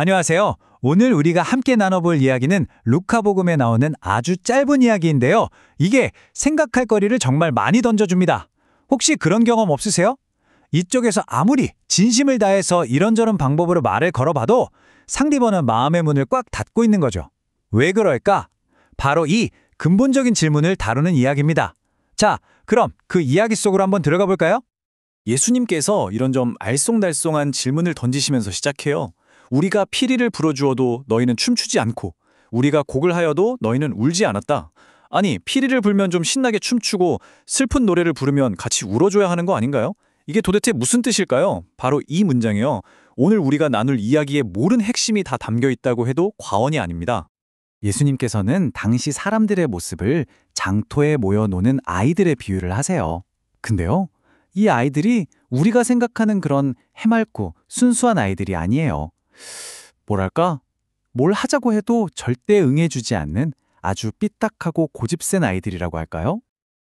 안녕하세요. 오늘 우리가 함께 나눠볼 이야기는 루카복음에 나오는 아주 짧은 이야기인데요. 이게 생각할 거리를 정말 많이 던져줍니다. 혹시 그런 경험 없으세요? 이쪽에서 아무리 진심을 다해서 이런저런 방법으로 말을 걸어봐도 상대방은 마음의 문을 꽉 닫고 있는 거죠. 왜 그럴까? 바로 이 근본적인 질문을 다루는 이야기입니다. 자, 그럼 그 이야기 속으로 한번 들어가 볼까요? 예수님께서 이런 좀 알쏭달쏭한 질문을 던지시면서 시작해요. 우리가 피리를 불어주어도 너희는 춤추지 않고 우리가 곡을 하여도 너희는 울지 않았다. 아니, 피리를 불면 좀 신나게 춤추고 슬픈 노래를 부르면 같이 울어줘야 하는 거 아닌가요? 이게 도대체 무슨 뜻일까요? 바로 이 문장이요. 오늘 우리가 나눌 이야기의 모든 핵심이 다 담겨 있다고 해도 과언이 아닙니다. 예수님께서는 당시 사람들의 모습을 장터에 모여 노는 아이들의 비유를 하세요. 근데요, 이 아이들이 우리가 생각하는 그런 해맑고 순수한 아이들이 아니에요. 뭐랄까? 뭘 하자고 해도 절대 응해주지 않는 아주 삐딱하고 고집센 아이들이라고 할까요?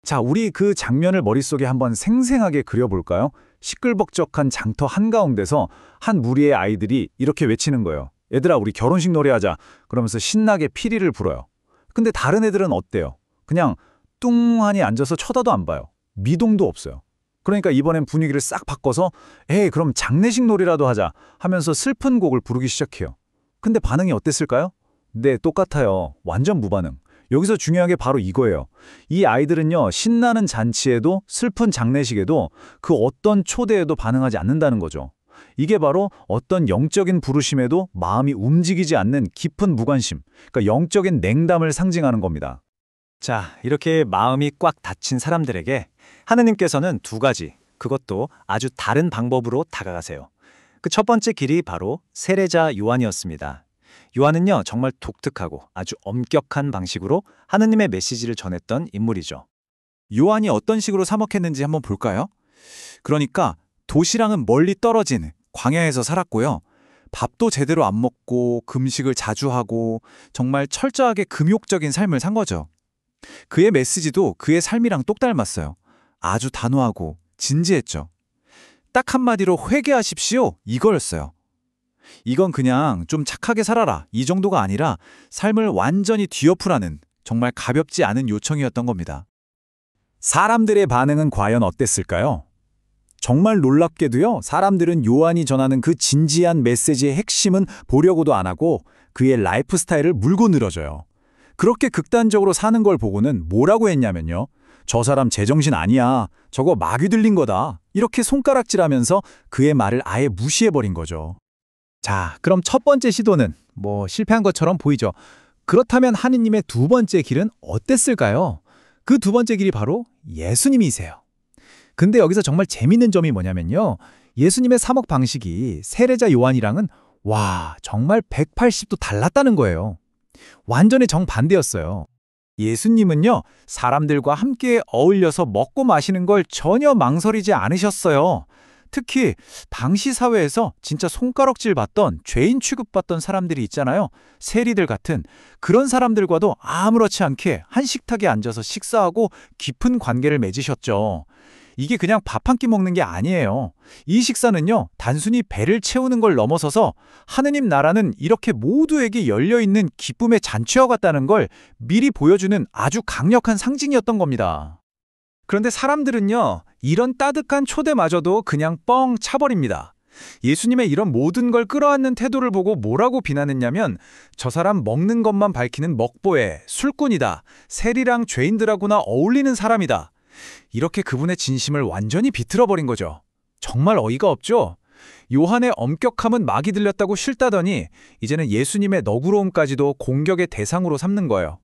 자, 우리 그 장면을 머릿속에 한번 생생하게 그려볼까요? 시끌벅적한 장터 한가운데서 한 무리의 아이들이 이렇게 외치는 거예요. 얘들아, 우리 결혼식 노래하자. 그러면서 신나게 피리를 불어요. 근데 다른 애들은 어때요? 그냥 뚱하니 앉아서 쳐다도 안 봐요. 미동도 없어요. 그러니까 이번엔 분위기를 싹 바꿔서 에이, 그럼 장례식 놀이라도 하자 하면서 슬픈 곡을 부르기 시작해요. 근데 반응이 어땠을까요? 네, 똑같아요. 완전 무반응. 여기서 중요한 게 바로 이거예요. 이 아이들은요, 신나는 잔치에도 슬픈 장례식에도 그 어떤 초대에도 반응하지 않는다는 거죠. 이게 바로 어떤 영적인 부르심에도 마음이 움직이지 않는 깊은 무관심, 그러니까 영적인 냉담을 상징하는 겁니다. 자, 이렇게 마음이 꽉 닫힌 사람들에게 하느님께서는 두 가지, 그것도 아주 다른 방법으로 다가가세요. 그 첫 번째 길이 바로 세례자 요한이었습니다. 요한은요, 정말 독특하고 아주 엄격한 방식으로 하느님의 메시지를 전했던 인물이죠. 요한이 어떤 식으로 사목했는지 한번 볼까요? 그러니까 도시랑은 멀리 떨어진 광야에서 살았고요. 밥도 제대로 안 먹고 금식을 자주 하고 정말 철저하게 금욕적인 삶을 산 거죠. 그의 메시지도 그의 삶이랑 똑 닮았어요. 아주 단호하고 진지했죠. 딱 한마디로 회개하십시오, 이거였어요. 이건 그냥 좀 착하게 살아라, 이 정도가 아니라 삶을 완전히 뒤엎으라는 정말 가볍지 않은 요청이었던 겁니다. 사람들의 반응은 과연 어땠을까요? 정말 놀랍게도요, 사람들은 요한이 전하는 그 진지한 메시지의 핵심은 보려고도 안 하고 그의 라이프 스타일을 물고 늘어져요. 그렇게 극단적으로 사는 걸 보고는 뭐라고 했냐면요. 저 사람 제정신 아니야. 저거 마귀 들린 거다. 이렇게 손가락질하면서 그의 말을 아예 무시해버린 거죠. 자, 그럼 첫 번째 시도는 실패한 것처럼 보이죠. 그렇다면 하느님의 두 번째 길은 어땠을까요? 그 두 번째 길이 바로 예수님이세요. 근데 여기서 정말 재밌는 점이 뭐냐면요. 예수님의 사목 방식이 세례자 요한이랑은 정말 180도 달랐다는 거예요. 완전히 정반대였어요. 예수님은요, 사람들과 함께 어울려서 먹고 마시는 걸 전혀 망설이지 않으셨어요. 특히 당시 사회에서 진짜 손가락질 받던, 죄인 취급받던 사람들이 있잖아요. 세리들 같은 그런 사람들과도 아무렇지 않게 한 식탁에 앉아서 식사하고 깊은 관계를 맺으셨죠. 이게 그냥 밥 한 끼 먹는 게 아니에요. 이 식사는요, 단순히 배를 채우는 걸 넘어서서 하느님 나라는 이렇게 모두에게 열려있는 기쁨의 잔치와 같다는 걸 미리 보여주는 아주 강력한 상징이었던 겁니다. 그런데 사람들은요, 이런 따뜻한 초대마저도 그냥 뻥 차버립니다. 예수님의 이런 모든 걸 끌어안는 태도를 보고 뭐라고 비난했냐면, 저 사람 먹는 것만 밝히는 먹보에 술꾼이다, 세리랑 죄인들하고나 어울리는 사람이다. 이렇게 그분의 진심을 완전히 비틀어버린 거죠. 정말 어이가 없죠? 요한의 엄격함은 막이 들렸다고 싫다더니 이제는 예수님의 너그러움까지도 공격의 대상으로 삼는 거예요.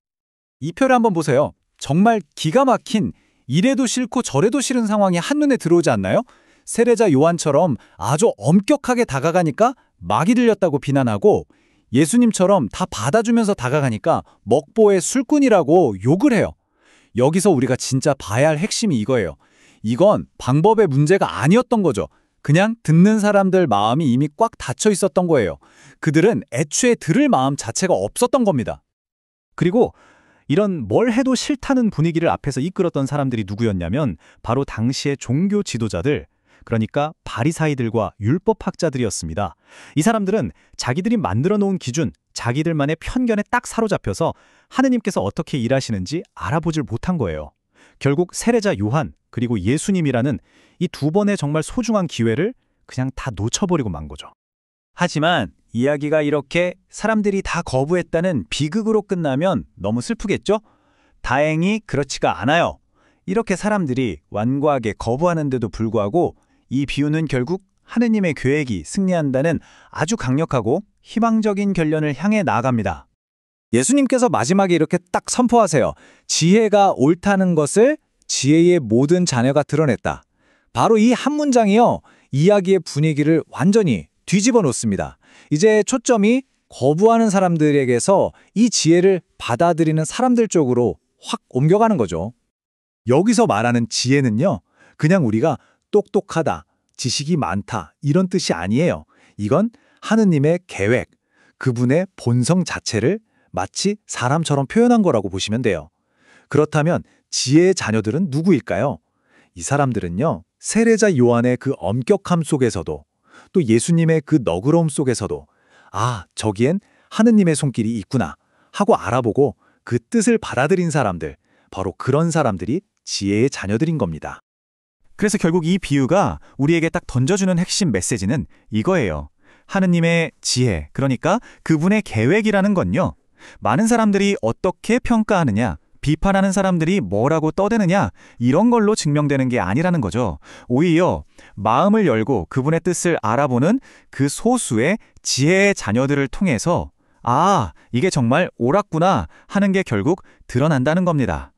이 표를 한번 보세요. 정말 기가 막힌, 이래도 싫고 저래도 싫은 상황이 한눈에 들어오지 않나요? 세례자 요한처럼 아주 엄격하게 다가가니까 막이 들렸다고 비난하고, 예수님처럼 다 받아주면서 다가가니까 먹보의 술꾼이라고 욕을 해요. 여기서 우리가 진짜 봐야 할 핵심이 이거예요. 이건 방법의 문제가 아니었던 거죠. 그냥 듣는 사람들 마음이 이미 꽉 닫혀 있었던 거예요. 그들은 애초에 들을 마음 자체가 없었던 겁니다. 그리고 이런 뭘 해도 싫다는 분위기를 앞에서 이끌었던 사람들이 누구였냐면 바로 당시의 종교 지도자들, 그러니까 바리사이들과 율법학자들이었습니다. 이 사람들은 자기들이 만들어 놓은 기준, 자기들만의 편견에 딱 사로잡혀서 하느님께서 어떻게 일하시는지 알아보질 못한 거예요. 결국 세례자 요한 그리고 예수님이라는 이 두 번의 정말 소중한 기회를 그냥 다 놓쳐버리고 만 거죠. 하지만 이야기가 이렇게 사람들이 다 거부했다는 비극으로 끝나면 너무 슬프겠죠? 다행히 그렇지가 않아요. 이렇게 사람들이 완고하게 거부하는데도 불구하고 이 비유는 결국 하느님의 계획이 승리한다는 아주 강력하고 희망적인 결론을 향해 나아갑니다. 예수님께서 마지막에 이렇게 딱 선포하세요. 지혜가 옳다는 것을 지혜의 모든 자녀가 드러냈다. 바로 이 한 문장이요. 이야기의 분위기를 완전히 뒤집어 놓습니다. 이제 초점이 거부하는 사람들에게서 이 지혜를 받아들이는 사람들 쪽으로 확 옮겨가는 거죠. 여기서 말하는 지혜는요, 그냥 우리가 똑똑하다, 지식이 많다 이런 뜻이 아니에요. 이건 하느님의 계획, 그분의 본성 자체를 마치 사람처럼 표현한 거라고 보시면 돼요. 그렇다면 지혜의 자녀들은 누구일까요? 이 사람들은요, 세례자 요한의 그 엄격함 속에서도 또 예수님의 그 너그러움 속에서도 아, 저기엔 하느님의 손길이 있구나 하고 알아보고 그 뜻을 받아들인 사람들, 바로 그런 사람들이 지혜의 자녀들인 겁니다. 그래서 결국 이 비유가 우리에게 딱 던져주는 핵심 메시지는 이거예요. 하느님의 지혜, 그러니까 그분의 계획이라는 건요. 많은 사람들이 어떻게 평가하느냐, 비판하는 사람들이 뭐라고 떠드느냐 이런 걸로 증명되는 게 아니라는 거죠. 오히려 마음을 열고 그분의 뜻을 알아보는 그 소수의 지혜의 자녀들을 통해서 아, 이게 정말 옳았구나 하는 게 결국 드러난다는 겁니다.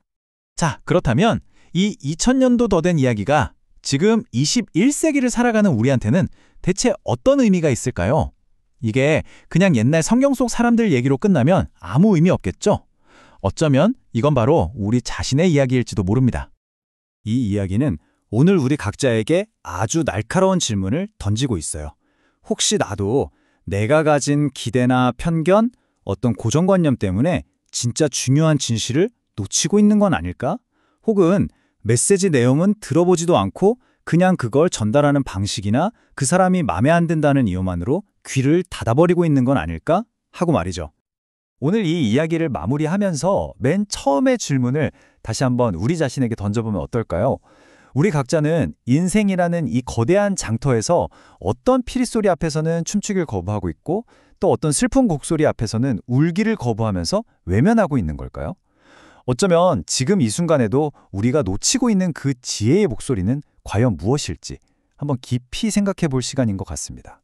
자, 그렇다면 이 2000년도 더 된 이야기가 지금 21세기를 살아가는 우리한테는 대체 어떤 의미가 있을까요? 이게 그냥 옛날 성경 속 사람들 얘기로 끝나면 아무 의미 없겠죠? 어쩌면 이건 바로 우리 자신의 이야기일지도 모릅니다. 이 이야기는 오늘 우리 각자에게 아주 날카로운 질문을 던지고 있어요. 혹시 나도 내가 가진 기대나 편견, 어떤 고정관념 때문에 진짜 중요한 진실을 놓치고 있는 건 아닐까? 혹은 메시지 내용은 들어보지도 않고 그냥 그걸 전달하는 방식이나 그 사람이 마음에 안 든다는 이유만으로 귀를 닫아버리고 있는 건 아닐까? 하고 말이죠. 오늘 이 이야기를 마무리하면서 맨 처음의 질문을 다시 한번 우리 자신에게 던져보면 어떨까요? 우리 각자는 인생이라는 이 거대한 장터에서 어떤 피리소리 앞에서는 춤추기를 거부하고 있고 또 어떤 슬픈 곡소리 앞에서는 울기를 거부하면서 외면하고 있는 걸까요? 어쩌면 지금 이 순간에도 우리가 놓치고 있는 그 지혜의 목소리는 과연 무엇일지 한번 깊이 생각해 볼 시간인 것 같습니다.